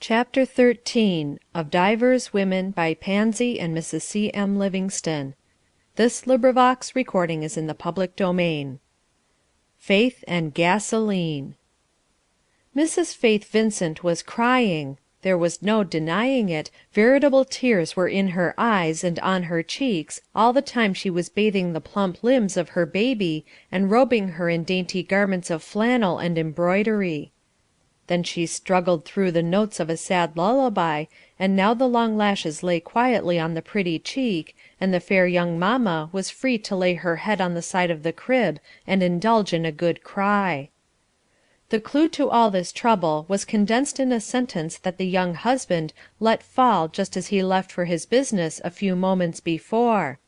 Chapter 13 of Divers Women by Pansy and Mrs. C. M. Livingston. Recording is in the public domain. Faith and Gasoline. Mrs. Faith Vincent was crying. There was no denying it, veritable tears were in her eyes and on her cheeks all the time she was bathing the plump limbs of her baby and robing her in dainty garments of flannel and embroidery. Then she struggled through the notes of a sad lullaby, and now the long lashes lay quietly on the pretty cheek, and the fair young mamma was free to lay her head on the side of the crib and indulge in a good cry. The clue to all this trouble was condensed in a sentence that the young husband let fall just as he left for his business a few moments before.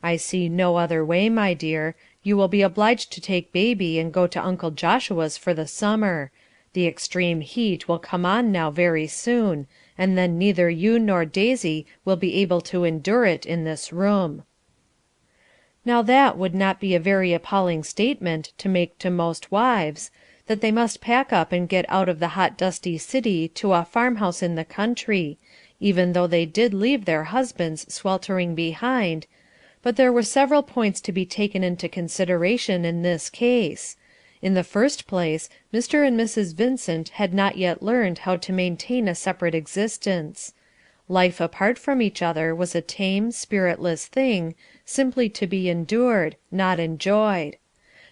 "I see no other way, my dear. You will be obliged to take baby and go to Uncle Joshua's for the summer. The extreme heat will come on now very soon, and then neither you nor Daisy will be able to endure it in this room." Now that would not be a very appalling statement to make to most wives, that they must pack up and get out of the hot dusty city to a farmhouse in the country, even though they did leave their husbands sweltering behind, but there were several points to be taken into consideration in this case. In the first place, Mr. and Mrs. Vincent had not yet learned how to maintain a separate existence. Life apart from each other was a tame, spiritless thing, simply to be endured, not enjoyed.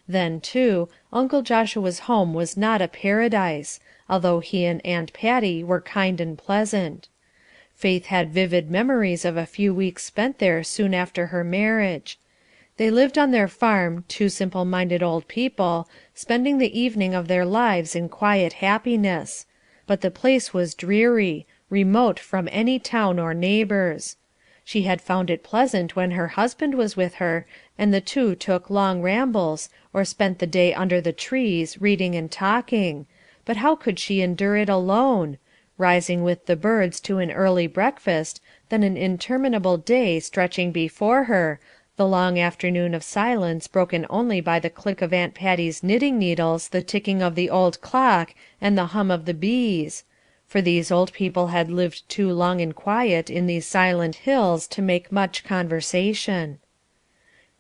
Then, too, Uncle Joshua's home was not a paradise, although he and Aunt Patty were kind and pleasant. Faith had vivid memories of a few weeks spent there soon after her marriage. They lived on their farm, two simple-minded old people, spending the evening of their lives in quiet happiness; but the place was dreary, remote from any town or neighbours. She had found it pleasant when her husband was with her, and the two took long rambles, or spent the day under the trees, reading and talking, but how could she endure it alone? Rising with the birds to an early breakfast, then an interminable day stretching before her, the long afternoon of silence broken only by the click of Aunt Patty's knitting needles, the ticking of the old clock, and the hum of the bees; for these old people had lived too long in quiet in these silent hills to make much conversation.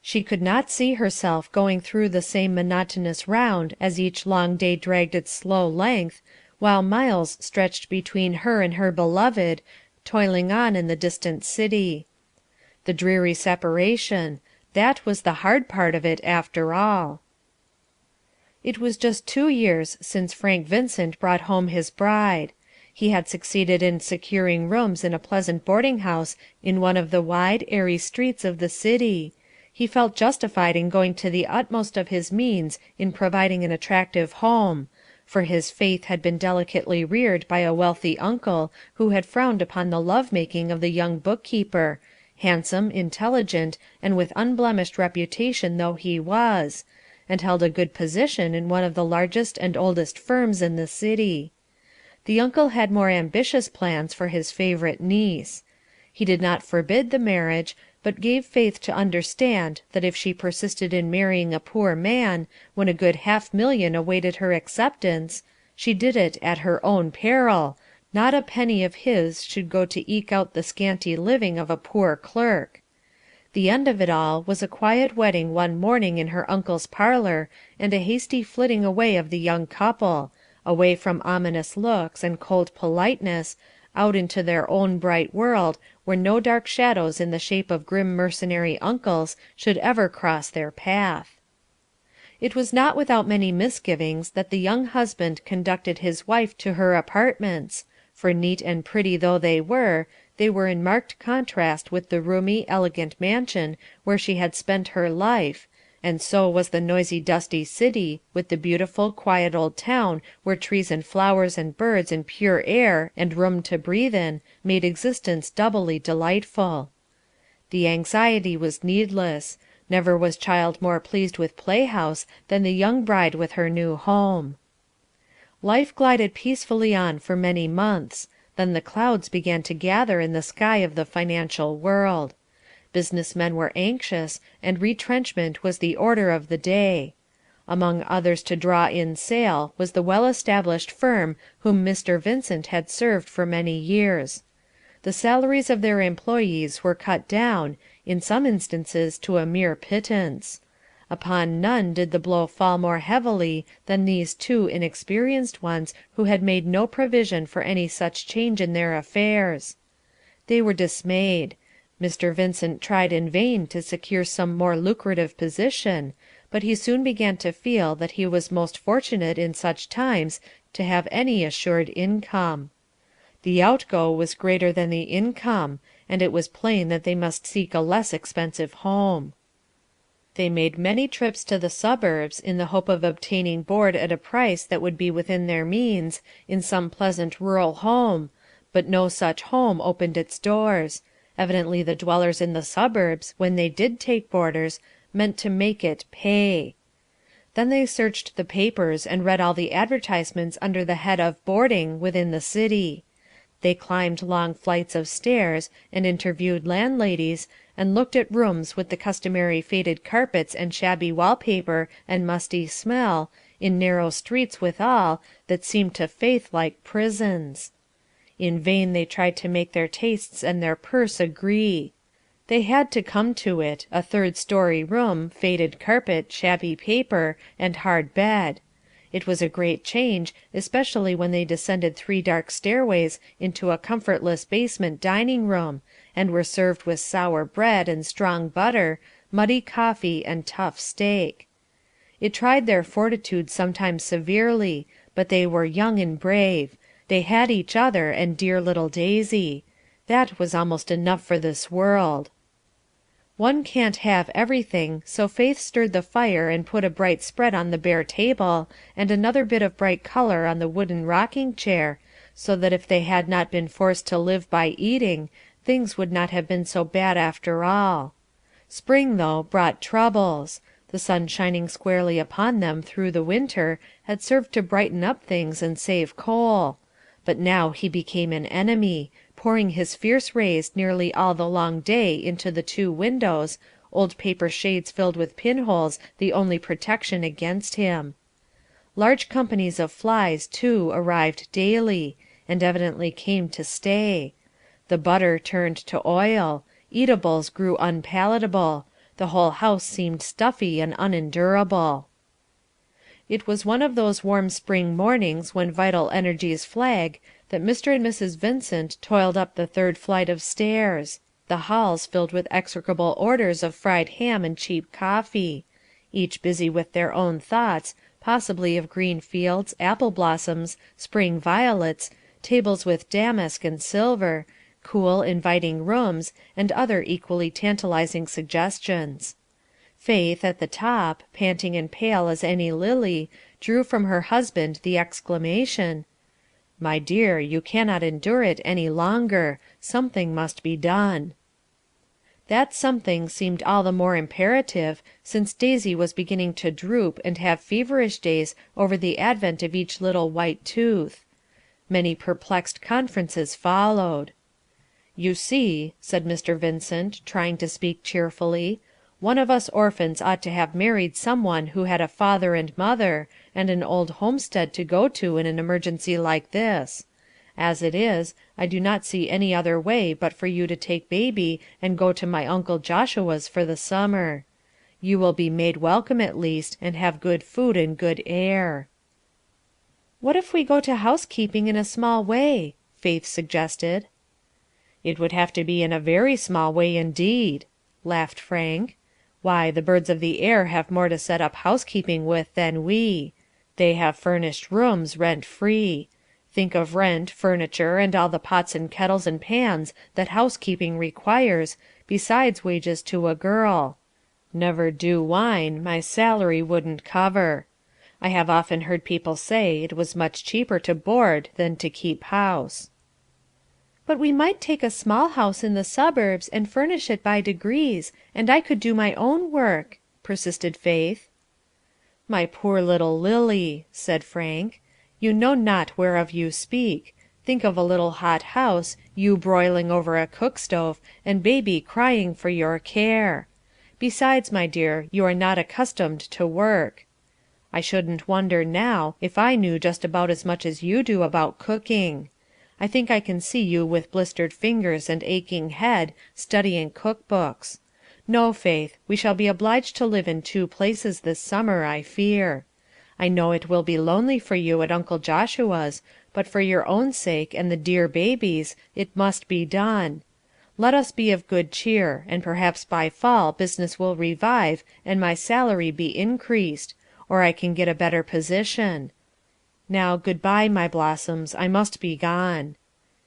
She could not see herself going through the same monotonous round as each long day dragged its slow length, while miles stretched between her and her beloved, toiling on in the distant city. The dreary separation, that was the hard part of it after all. It was just 2 years since Frank Vincent brought home his bride. He had succeeded in securing rooms in a pleasant boarding house in one of the wide, airy streets of the city. He felt justified in going to the utmost of his means in providing an attractive home, for his Faith had been delicately reared by a wealthy uncle who had frowned upon the love making of the young bookkeeper, handsome, intelligent, and with unblemished reputation though he was, and held a good position in one of the largest and oldest firms in the city. The uncle had more ambitious plans for his favourite niece. He did not forbid the marriage, but gave Faith to understand that if she persisted in marrying a poor man, when a good half-million awaited her acceptance, she did it at her own peril, not a penny of his should go to eke out the scanty living of a poor clerk. The end of it all was a quiet wedding one morning in her uncle's parlour, and a hasty flitting away of the young couple, away from ominous looks and cold politeness, out into their own bright world, where no dark shadows in the shape of grim mercenary uncles should ever cross their path. It was not without many misgivings that the young husband conducted his wife to her apartments, for neat and pretty though they were in marked contrast with the roomy, elegant mansion where she had spent her life, and so was the noisy dusty city with the beautiful, quiet old town where trees and flowers and birds and pure air and room to breathe in made existence doubly delightful. The anxiety was needless. Never was child more pleased with playhouse than the young bride with her new home. Life glided peacefully on for many months. Then the clouds began to gather in the sky of the financial world. Business men were anxious, and retrenchment was the order of the day. Among others to draw in sail was the well-established firm whom Mr. Vincent had served for many years. The salaries of their employees were cut down, in some instances to a mere pittance. Upon none did the blow fall more heavily than these two inexperienced ones who had made no provision for any such change in their affairs. They were dismayed. Mr. Vincent tried in vain to secure some more lucrative position, but he soon began to feel that he was most fortunate in such times to have any assured income. The outgo was greater than the income, and it was plain that they must seek a less expensive home. They made many trips to the suburbs in the hope of obtaining board at a price that would be within their means, in some pleasant rural home, but no such home opened its doors. Evidently the dwellers in the suburbs, when they did take boarders, meant to make it pay. Then they searched the papers and read all the advertisements under the head of boarding within the city. They climbed long flights of stairs, and interviewed landladies, and looked at rooms with the customary faded carpets and shabby wallpaper and musty smell, in narrow streets withal, that seemed to Faith like prisons. In vain they tried to make their tastes and their purse agree. They had to come to it, a third-story room, faded carpet, shabby paper, and hard bed. It was a great change, especially when they descended 3 dark stairways into a comfortless basement dining room, and were served with sour bread and strong butter, muddy coffee, and tough steak. It tried their fortitude sometimes severely, but they were young and brave. They had each other and dear little Daisy. That was almost enough for this world. One can't have everything, so Faith stirred the fire and put a bright spread on the bare table, and another bit of bright colour on the wooden rocking chair, so that if they had not been forced to live by eating, things would not have been so bad after all. Spring, though, brought troubles. The sun shining squarely upon them through the winter had served to brighten up things and save coal. But now he became an enemy, pouring his fierce rays nearly all the long day into the 2 windows, old paper shades filled with pinholes the only protection against him. Large companies of flies, too, arrived daily, and evidently came to stay. The butter turned to oil. Eatables grew unpalatable. The whole house seemed stuffy and unendurable. It was one of those warm spring mornings when vital energies flag, that Mr. and Mrs. Vincent toiled up the 3rd flight of stairs. The halls filled with execrable orders of fried ham and cheap coffee; each busy with their own thoughts, possibly of green fields, apple blossoms, spring violets, tables with damask and silver, cool, inviting rooms, and other equally tantalizing suggestions. Faith, at the top, panting and pale as any lily, drew from her husband the exclamation, "My dear, you cannot endure it any longer. Something must be done." That something seemed all the more imperative, since Daisy was beginning to droop and have feverish days over the advent of each little white tooth. Many perplexed conferences followed. "You see," said Mr. Vincent, trying to speak cheerfully, "one of us orphans ought to have married some one who had a father and mother, and an old homestead to go to in an emergency like this. As it is, I do not see any other way but for you to take baby and go to my Uncle Joshua's for the summer. You will be made welcome at least, and have good food and good air." "What if we go to housekeeping in a small way?" Faith suggested. "It would have to be in a very small way indeed," laughed Frank. "Why, the birds of the air have more to set up housekeeping with than we. They have furnished rooms, rent free. Think of rent, furniture, and all the pots and kettles and pans that housekeeping requires, besides wages to a girl. Never do wine, my salary wouldn't cover. I have often heard people say it was much cheaper to board than to keep house." "But we might take a small house in the suburbs and furnish it by degrees, and I could do my own work," persisted Faith. "My poor little Lily," said Frank, "you know not whereof you speak. Think of a little hot house, you broiling over a cook stove, and baby crying for your care. Besides, my dear, you are not accustomed to work." I shouldn't wonder now if I knew just about as much as you do about cooking. I think I can see you with blistered fingers and aching head, studying cook books. No, Faith, we shall be obliged to live in two places this summer, I fear. I know it will be lonely for you at Uncle Joshua's, but for your own sake and the dear baby's, it must be done. Let us be of good cheer, and perhaps by fall business will revive and my salary be increased, or I can get a better position. Now, good bye, my blossoms, I must be gone."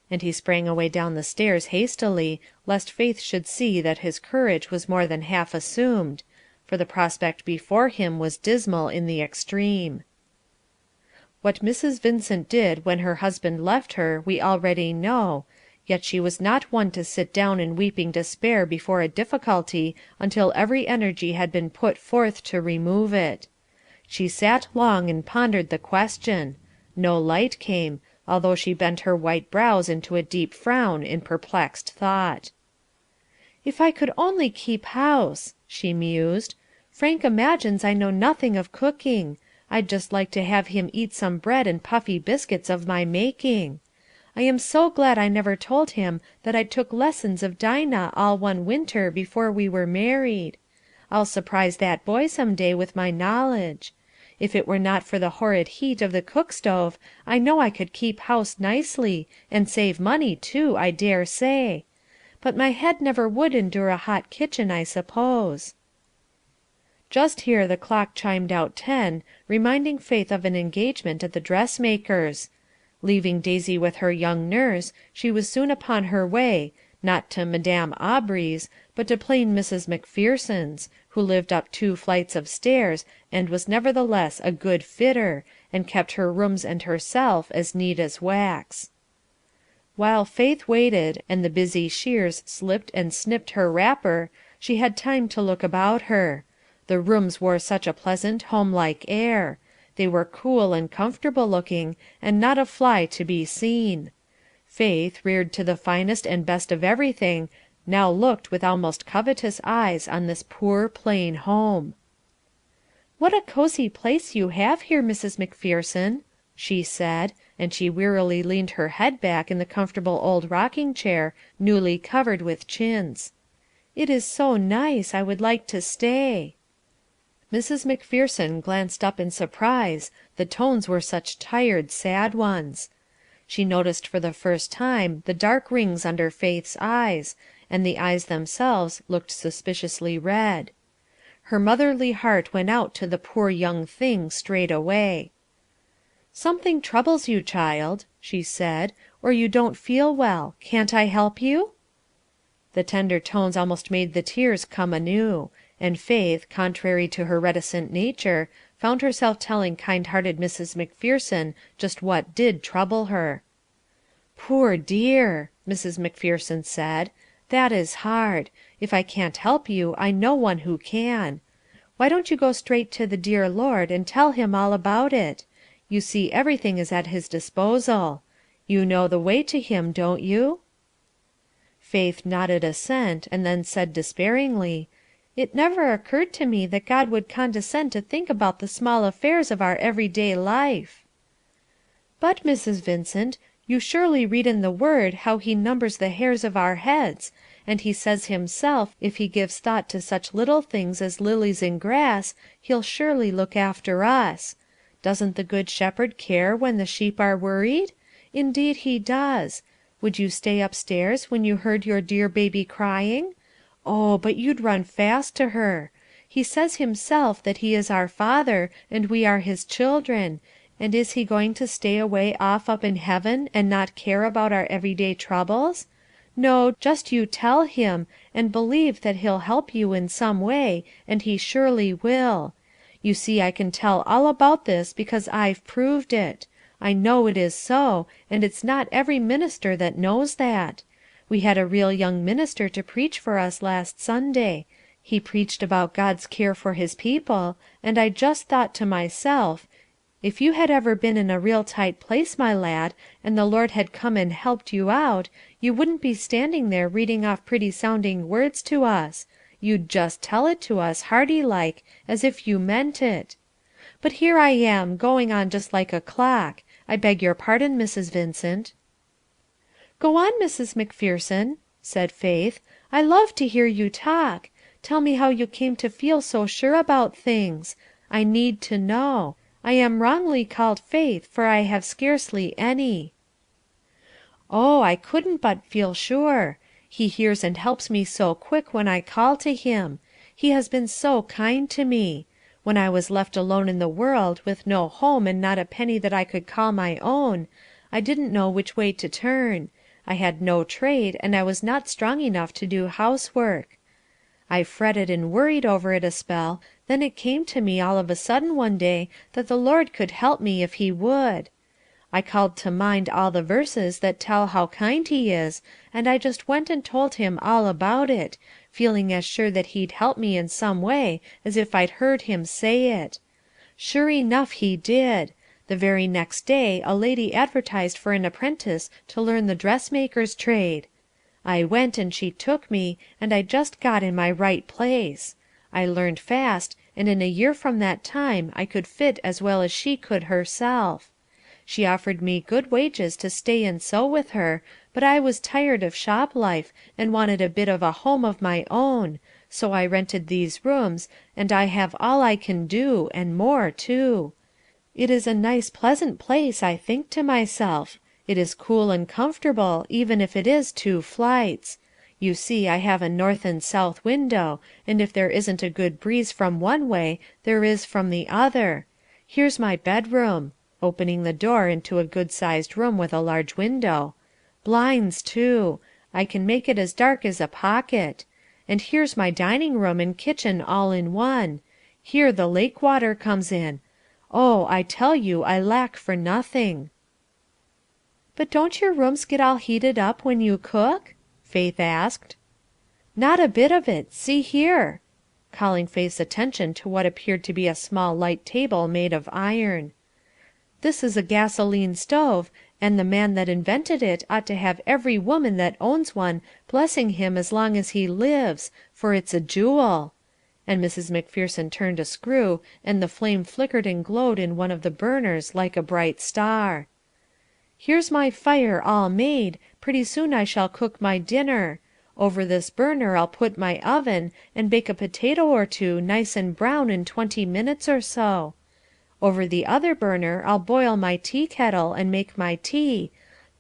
And he sprang away down the stairs hastily, lest Faith should see that his courage was more than half assumed, for the prospect before him was dismal in the extreme. What Mrs. Vincent did when her husband left her we already know, yet she was not one to sit down in weeping despair before a difficulty until every energy had been put forth to remove it. She sat long and pondered the question. No light came, although she bent her white brows into a deep frown in perplexed thought. "If I could only keep house," she mused. "Frank imagines I know nothing of cooking. I'd just like to have him eat some bread and puffy biscuits of my making. I am so glad I never told him that I took lessons of Dinah all one winter before we were married. I'll surprise that boy some day with my knowledge. If it were not for the horrid heat of the cook stove, I know I could keep house nicely, and save money too, I dare say. But my head never would endure a hot kitchen, I suppose." Just here the clock chimed out 10, reminding Faith of an engagement at the dressmaker's. Leaving Daisy with her young nurse, she was soon upon her way, not to Madame Aubrey's, but to plain Mrs. Macpherson's, who lived up 2 flights of stairs, and was nevertheless a good fitter, and kept her rooms and herself as neat as wax. While Faith waited, and the busy shears slipped and snipped her wrapper, she had time to look about her. The rooms wore such a pleasant, homelike air. They were cool and comfortable looking, and not a fly to be seen. Faith, reared to the finest and best of everything, now looked with almost covetous eyes on this poor, plain home. "What a cosy place you have here, Mrs. Macpherson," she said, and she wearily leaned her head back in the comfortable old rocking chair, newly covered with chintz. "It is so nice, I would like to stay." Mrs. Macpherson glanced up in surprise, the tones were such tired, sad ones. She noticed for the first time the dark rings under Faith's eyes, and the eyes themselves looked suspiciously red. Her motherly heart went out to the poor young thing straightway. "Something troubles you, child," she said, "or you don't feel well. Can't I help you?" The tender tones almost made the tears come anew, and Faith, contrary to her reticent nature, found herself telling kind-hearted Mrs. Macpherson just what did trouble her. "Poor dear!" Mrs. Macpherson said, "that is hard. If I can't help you, I know one who can. Why don't you go straight to the dear Lord and tell him all about it? You see everything is at his disposal. You know the way to him, don't you?" Faith nodded assent, and then said despairingly, "It never occurred to me that God would condescend to think about the small affairs of our everyday life." "But, Mrs. Vincent, you surely read in the Word how he numbers the hairs of our heads, and he says himself if he gives thought to such little things as lilies and grass, he'll surely look after us. Doesn't the Good Shepherd care when the sheep are worried? Indeed he does. Would you stay upstairs when you heard your dear baby crying? Oh, but you'd run fast to her. He says himself that he is our Father, and we are his children, and is he going to stay away off up in heaven and not care about our everyday troubles? No, just you tell him, and believe that he'll help you in some way, and he surely will. You see I can tell all about this because I've proved it. I know it is so, and it's not every minister that knows that. We had a real young minister to preach for us last Sunday. He preached about God's care for his people, and I just thought to myself, if you had ever been in a real tight place, my lad, and the Lord had come and helped you out, you wouldn't be standing there reading off pretty sounding words to us. You'd just tell it to us, hearty like, as if you meant it. But here I am, going on just like a clock. I beg your pardon, Mrs. Vincent." "Go on, Mrs. Macpherson," said Faith. "I love to hear you talk. Tell me how you came to feel so sure about things. I need to know. I am wrongly called Faith, for I have scarcely any." "Oh, I couldn't but feel sure. He hears and helps me so quick when I call to him. He has been so kind to me. When I was left alone in the world, with no home and not a penny that I could call my own, I didn't know which way to turn. I had no trade, and I was not strong enough to do housework. I fretted and worried over it a spell, then it came to me all of a sudden one day that the Lord could help me if he would. I called to mind all the verses that tell how kind he is, and I just went and told him all about it, feeling as sure that he'd help me in some way as if I'd heard him say it. Sure enough he did. The very next day a lady advertised for an apprentice to learn the dressmaker's trade. I went and she took me, and I just got in my right place. I learned fast, and in a year from that time I could fit as well as she could herself. She offered me good wages to stay and sew with her, but I was tired of shop life, and wanted a bit of a home of my own, so I rented these rooms, and I have all I can do, and more too. It is a nice pleasant place, I think to myself. It is cool and comfortable, even if it is 2 flights. You see I have a north and south window, and if there isn't a good breeze from one way, there is from the other. Here's my bedroom," opening the door into a good sized room with a large window. "Blinds too. I can make it as dark as a pocket. And here's my dining room and kitchen all in one. Here the lake water comes in. Oh, I tell you I lack for nothing." "But don't your rooms get all heated up when you cook?" Faith asked. "Not a bit of it. See here," calling Faith's attention to what appeared to be a small light table made of iron. "This is a gasoline stove, and the man that invented it ought to have every woman that owns one blessing him as long as he lives, for it's a jewel," and Mrs. Macpherson turned a screw, and the flame flickered and glowed in one of the burners like a bright star. "Here's my fire all made, pretty soon I shall cook my dinner. Over this burner I'll put my oven, and bake a potato or two nice and brown in 20 minutes or so. Over the other burner I'll boil my tea kettle and make my tea,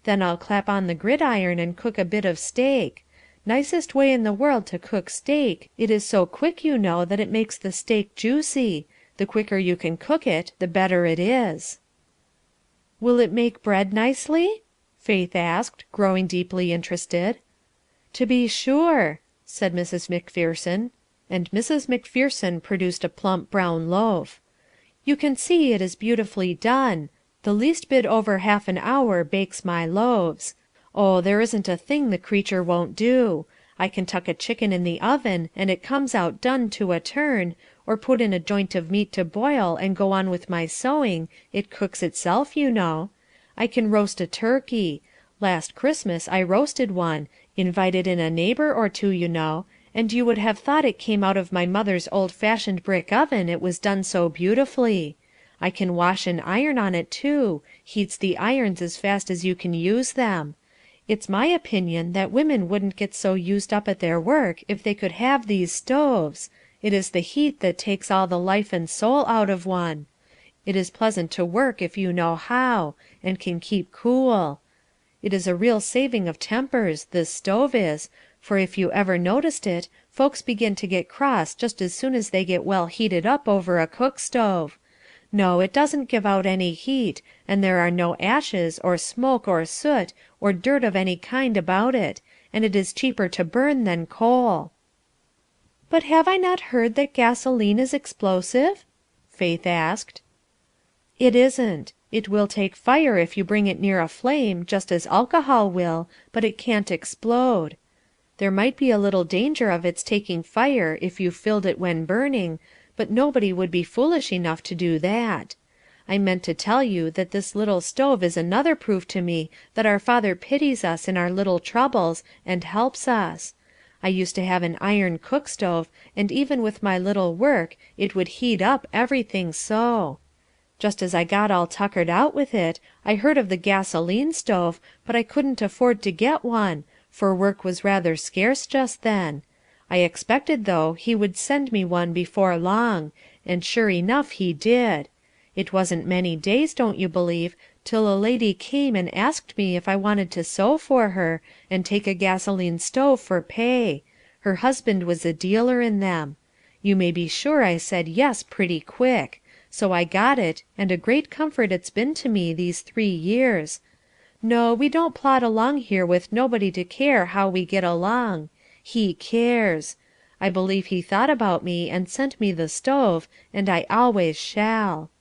then I'll clap on the gridiron and cook a bit of steak. Nicest way in the world to cook steak, it is so quick you know that it makes the steak juicy. The quicker you can cook it, the better it is." "Will it make bread nicely?" Faith asked, growing deeply interested. "To be sure," said Mrs. Macpherson, and Mrs. Macpherson produced a plump brown loaf. "You can see it is beautifully done. The least bit over half an hour bakes my loaves. Oh, there isn't a thing the creature won't do. I can tuck a chicken in the oven and it comes out done to a turn, or put in a joint of meat to boil and go on with my sewing, it cooks itself, you know. I can roast a turkey. Last Christmas I roasted one, invited in a neighbour or two, you know, and you would have thought it came out of my mother's old fashioned brick oven, it was done so beautifully. I can wash and iron on it too, heats the irons as fast as you can use them. It's my opinion that women wouldn't get so used up at their work if they could have these stoves. It is the heat that takes all the life and soul out of one. It is pleasant to work if you know how, and can keep cool. It is a real saving of tempers, this stove is, for if you ever noticed it, folks begin to get cross just as soon as they get well heated up over a cook stove. No, it doesn't give out any heat, and there are no ashes, or smoke, or soot, or dirt of any kind about it, and it is cheaper to burn than coal." "But have I not heard that gasoline is explosive?" Faith asked. "It isn't. It will take fire if you bring it near a flame, just as alcohol will, but it can't explode. There might be a little danger of its taking fire if you filled it when burning, but nobody would be foolish enough to do that. I meant to tell you that this little stove is another proof to me that our Father pities us in our little troubles and helps us. I used to have an iron cook stove, and even with my little work it would heat up everything so. Just as I got all tuckered out with it, I heard of the gasoline stove, but I couldn't afford to get one, for work was rather scarce just then. I expected, though, he would send me one before long, and sure enough he did. It wasn't many days, don't you believe, till a lady came and asked me if I wanted to sew for her, and take a gasoline stove for pay. Her husband was a dealer in them. You may be sure I said yes pretty quick. So I got it, and a great comfort it's been to me these 3 years. No, we don't plod along here with nobody to care how we get along. He cares. I believe he thought about me and sent me the stove, and I always shall."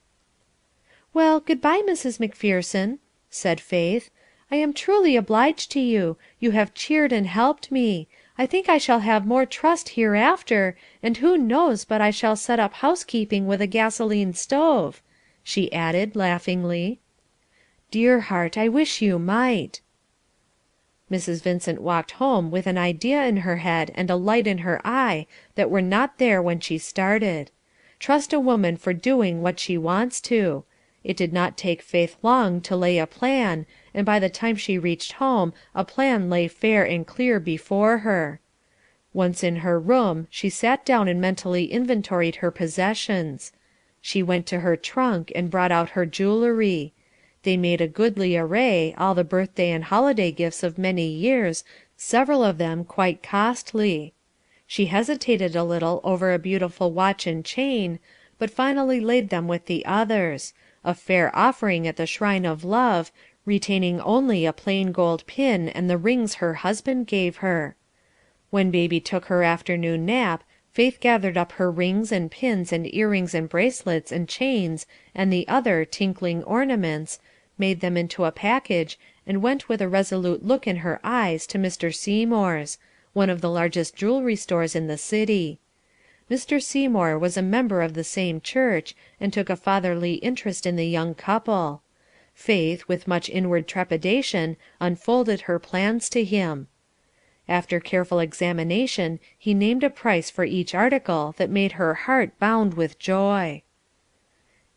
"Well, good bye, Mrs. Macpherson," said Faith. "I am truly obliged to you. You have cheered and helped me. I think I shall have more trust hereafter, and who knows but I shall set up housekeeping with a gasoline stove," she added, laughingly. "Dear heart, I wish you might." Mrs. Vincent walked home with an idea in her head and a light in her eye that were not there when she started. Trust a woman for doing what she wants to. It did not take Faith long to lay a plan, and by the time she reached home a plan lay fair and clear before her. Once in her room she sat down and mentally inventoried her possessions. She went to her trunk and brought out her jewellery. They made a goodly array, all the birthday and holiday gifts of many years, several of them quite costly. She hesitated a little over a beautiful watch and chain, but finally laid them with the others, a fair offering at the shrine of love, retaining only a plain gold pin and the rings her husband gave her. When baby took her afternoon nap, Faith gathered up her rings and pins and earrings and bracelets and chains and the other tinkling ornaments, made them into a package, and went with a resolute look in her eyes to Mr. Seymour's, one of the largest jewelry stores in the city. Mr. Seymour was a member of the same church, and took a fatherly interest in the young couple. Faith, with much inward trepidation, unfolded her plans to him. After careful examination he named a price for each article that made her heart bound with joy.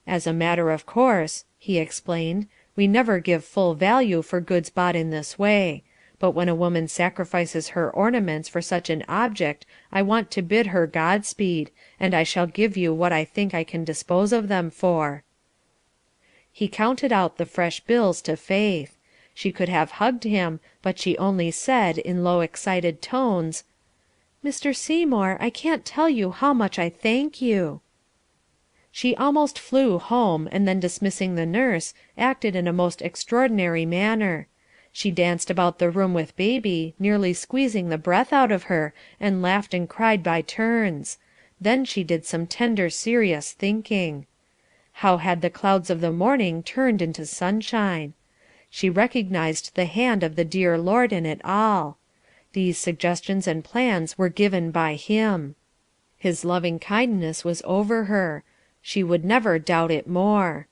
"As a matter of course," he explained, "we never give full value for goods bought in this way. But when a woman sacrifices her ornaments for such an object I want to bid her Godspeed, and I shall give you what I think I can dispose of them for." He counted out the fresh bills to Faith. She could have hugged him, but she only said, in low excited tones, "Mr. Seymour, I can't tell you how much I thank you." She almost flew home, and then dismissing the nurse, acted in a most extraordinary manner. She danced about the room with baby, nearly squeezing the breath out of her, and laughed and cried by turns. Then she did some tender serious thinking. How had the clouds of the morning turned into sunshine? She recognized the hand of the dear Lord in it all. These suggestions and plans were given by Him. His loving kindness was over her. She would never doubt it more.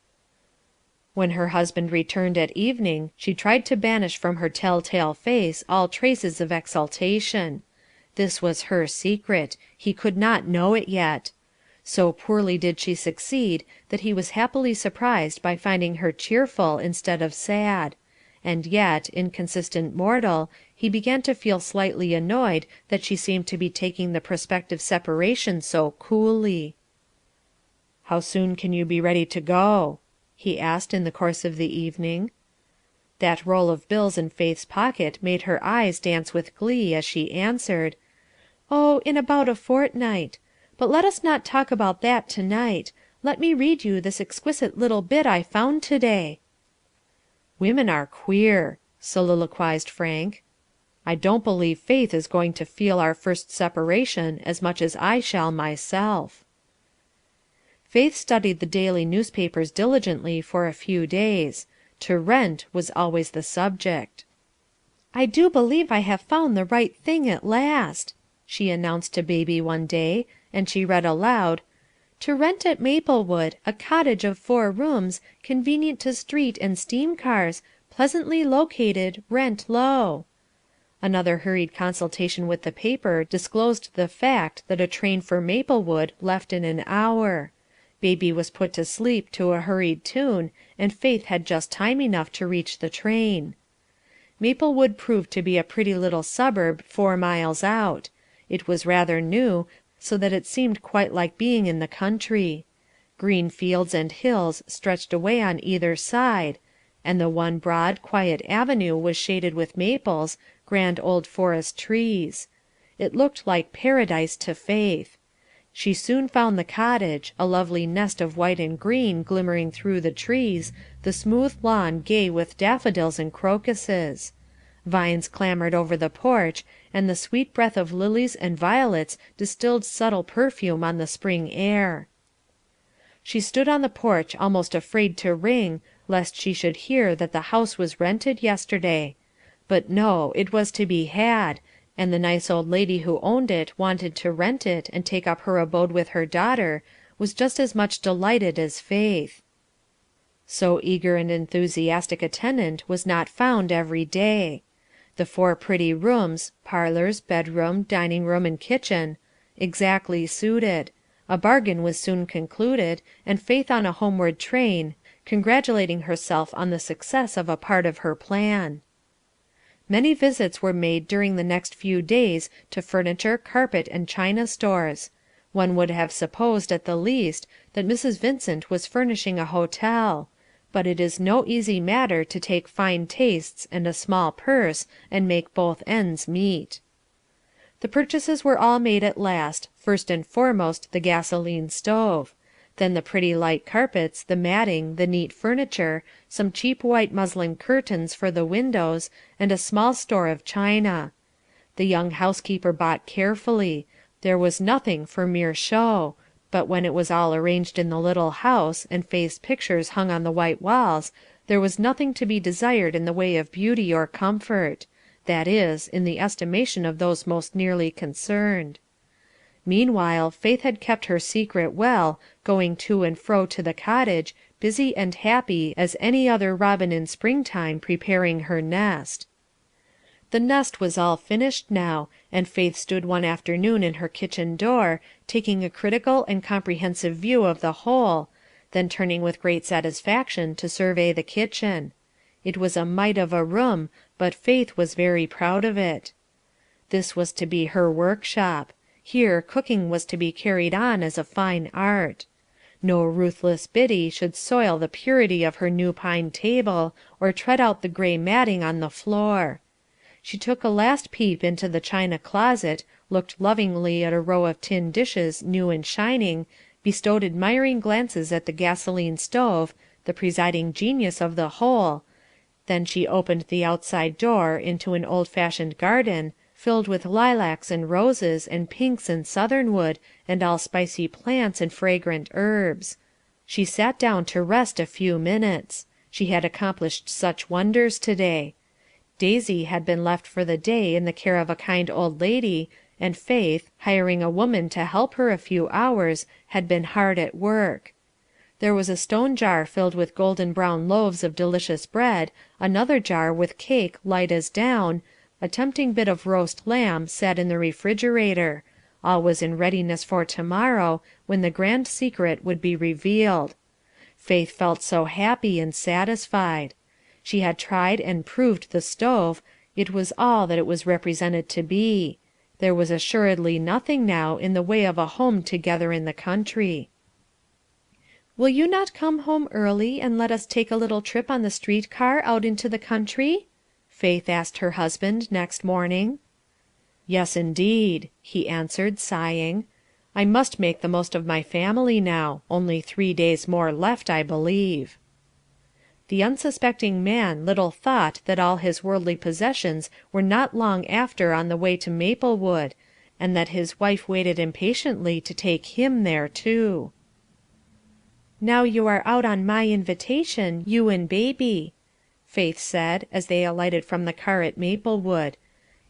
When her husband returned at evening, she tried to banish from her tell-tale face all traces of exultation. This was her secret. He could not know it yet. So poorly did she succeed that he was happily surprised by finding her cheerful instead of sad; and yet, inconsistent mortal, he began to feel slightly annoyed that she seemed to be taking the prospective separation so coolly. "How soon can you be ready to go?" he asked in the course of the evening. That roll of bills in Faith's pocket made her eyes dance with glee as she answered, "Oh, in about a fortnight. But let us not talk about that to night. Let me read you this exquisite little bit I found to day." "Women are queer," soliloquized Frank. "I don't believe Faith is going to feel our first separation as much as I shall myself." Faith studied the daily newspapers diligently for a few days. To rent was always the subject. "I do believe I have found the right thing at last," she announced to baby one day, and she read aloud, "To rent at Maplewood, a cottage of 4 rooms, convenient to street and steam cars, pleasantly located, rent low." Another hurried consultation with the paper disclosed the fact that a train for Maplewood left in an hour. Baby was put to sleep to a hurried tune, and Faith had just time enough to reach the train. Maplewood proved to be a pretty little suburb 4 miles out. It was rather new, so that it seemed quite like being in the country. Green fields and hills stretched away on either side, and the one broad, quiet avenue was shaded with maples, grand old forest trees. It looked like paradise to Faith. She soon found the cottage, a lovely nest of white and green glimmering through the trees, the smooth lawn gay with daffodils and crocuses. Vines clambered over the porch, and the sweet breath of lilies and violets distilled subtle perfume on the spring air. She stood on the porch almost afraid to ring, lest she should hear that the house was rented yesterday. But no, it was to be had, and the nice old lady who owned it wanted to rent it and take up her abode with her daughter, was just as much delighted as Faith. So eager and enthusiastic a tenant was not found every day. The 4 pretty rooms, parlours, bedroom, dining room, and kitchen, exactly suited. A bargain was soon concluded, and Faith on a homeward train, congratulating herself on the success of a part of her plan. Many visits were made during the next few days to furniture, carpet, and china stores. One would have supposed, at the least, that Mrs. Vincent was furnishing a hotel; but it is no easy matter to take fine tastes and a small purse and make both ends meet. The purchases were all made at last, first and foremost the gasoline stove; then the pretty light carpets, the matting, the neat furniture, some cheap white muslin curtains for the windows, and a small store of china. The young housekeeper bought carefully; there was nothing for mere show, but when it was all arranged in the little house, and Faith's pictures hung on the white walls, there was nothing to be desired in the way of beauty or comfort; that is, in the estimation of those most nearly concerned. Meanwhile Faith had kept her secret well, going to and fro to the cottage, busy and happy as any other robin in springtime preparing her nest. The nest was all finished now, and Faith stood one afternoon in her kitchen door, taking a critical and comprehensive view of the whole, then turning with great satisfaction to survey the kitchen. It was a mite of a room, but Faith was very proud of it. This was to be her workshop. Here cooking was to be carried on as a fine art. No ruthless Biddy should soil the purity of her new pine table, or tread out the grey matting on the floor. She took a last peep into the china closet, looked lovingly at a row of tin dishes new and shining, bestowed admiring glances at the gasoline stove, the presiding genius of the whole, then she opened the outside door into an old-fashioned garden, filled with lilacs and roses, and pinks and southernwood, and all spicy plants and fragrant herbs. She sat down to rest a few minutes. She had accomplished such wonders to-day. Daisy had been left for the day in the care of a kind old lady, and Faith, hiring a woman to help her a few hours, had been hard at work. There was a stone jar filled with golden brown loaves of delicious bread, another jar with cake light as down, a tempting bit of roast lamb sat in the refrigerator. All was in readiness for to-morrow, when the grand secret would be revealed. Faith felt so happy and satisfied. She had tried and proved the stove; it was all that it was represented to be. There was assuredly nothing now in the way of a home together in the country. "Will you not come home early and let us take a little trip on the street car out into the country?" Faith asked her husband next morning. "Yes, indeed," he answered, sighing. "I must make the most of my family now. Only 3 days more left, I believe." The unsuspecting man little thought that all his worldly possessions were not long after on the way to Maplewood, and that his wife waited impatiently to take him there too. "Now you are out on my invitation, you and baby," Faith said, as they alighted from the car at Maplewood.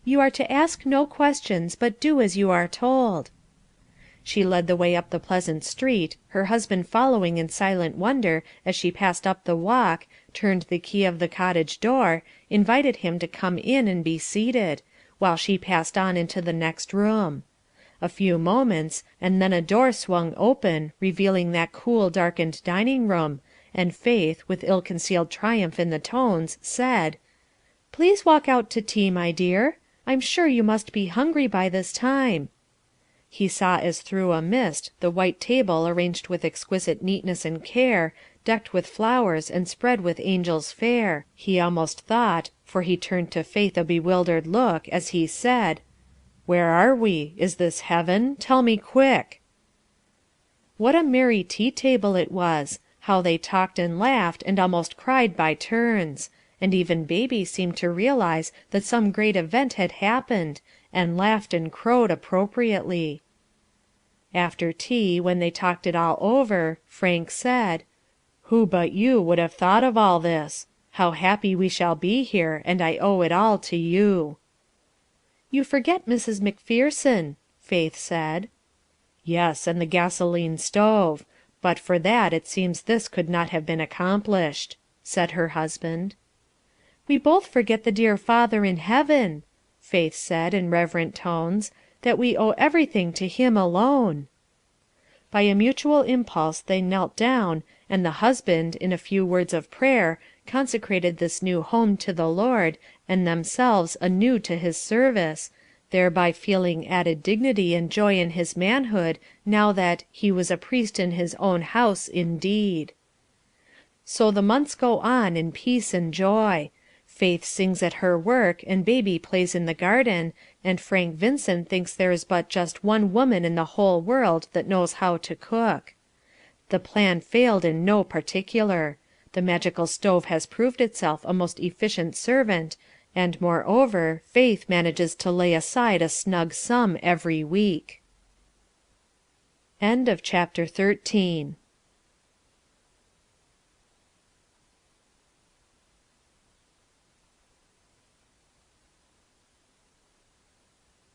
"You are to ask no questions, but do as you are told." She led the way up the pleasant street, her husband following in silent wonder as she passed up the walk, turned the key of the cottage door, invited him to come in and be seated, while she passed on into the next room. A few moments, and then a door swung open, revealing that cool, darkened dining room, and Faith, with ill-concealed triumph in the tones, said, "Please walk out to tea, my dear. I'm sure you must be hungry by this time." He saw as through a mist the white table arranged with exquisite neatness and care, decked with flowers and spread with angels fair, he almost thought, for he turned to Faith a bewildered look, as he said, "Where are we? Is this heaven? Tell me quick." What a merry tea table it was! How they talked and laughed and almost cried by turns! And even baby seemed to realize that some great event had happened, and laughed and crowed appropriately. After tea, when they talked it all over, Frank said, "Who but you would have thought of all this? How happy we shall be here, and I owe it all to you." "You forget Mrs. Macpherson," Faith said. "Yes, and the gasoline stove. But for that it seems this could not have been accomplished," said her husband. "We both forget the dear Father in heaven," Faith said in reverent tones, "that we owe everything to him alone." By a mutual impulse they knelt down, and the husband, in a few words of prayer, consecrated this new home to the Lord, and themselves anew to his service, thereby feeling added dignity and joy in his manhood, now that "he was a priest in his own house" indeed. So the months go on in peace and joy. Faith sings at her work, and baby plays in the garden, and Frank Vincent thinks there is but just one woman in the whole world that knows how to cook. The plan failed in no particular. The magical stove has proved itself a most efficient servant, and moreover, Faith manages to lay aside a snug sum every week. Chapter 14